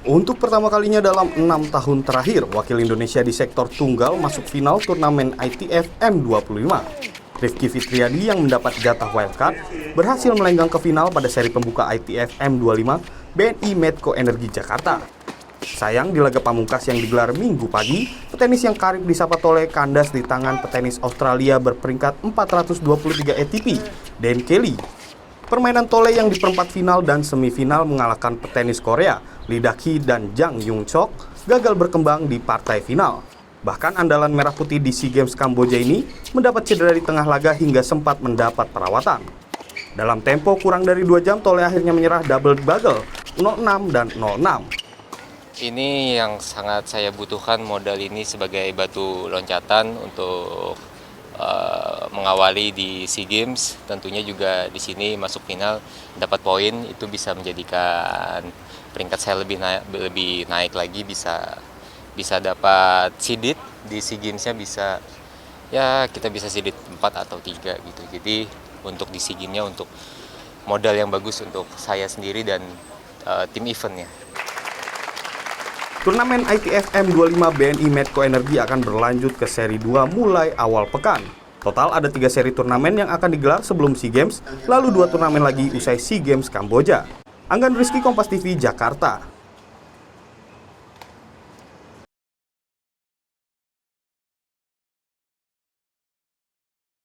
Untuk pertama kalinya dalam 6 tahun terakhir, wakil Indonesia di sektor tunggal masuk final turnamen ITF M25. Rifki Fitriadi yang mendapat jatah wildcard berhasil melenggang ke final pada seri pembuka ITF M25 BNI Medco Energi Jakarta. Sayang di laga pamungkas yang digelar Minggu pagi, petenis yang karib disapa Tole kandas di tangan petenis Australia berperingkat 423 ATP, Dan Kelly. Permainan Tole yang di perempat final dan semifinal mengalahkan petenis Korea, Lee Dak-hee dan Jang Young-chok gagal berkembang di partai final. Bahkan andalan merah putih di SEA Games Kamboja ini mendapat cedera di tengah laga hingga sempat mendapat perawatan. Dalam tempo kurang dari 2 jam, Tole akhirnya menyerah double bugle 0-6 dan 0-6. Ini yang sangat saya butuhkan, modal ini sebagai batu loncatan untuk mengawali di SEA Games. Tentunya juga di sini masuk final dapat poin itu bisa menjadikan peringkat saya lebih naik lagi, bisa dapat seeded di SEA Games-nya, kita bisa seeded 4 atau 3 gitu. Jadi untuk di SEA Games-nya untuk modal yang bagus untuk saya sendiri dan tim eventnya. Turnamen ITF M25 BNI Medco Energi akan berlanjut ke seri 2 mulai awal pekan. Total ada 3 seri turnamen yang akan digelar sebelum SEA Games, lalu 2 turnamen lagi usai SEA Games Kamboja. Anggan Rizky, Kompas TV, Jakarta.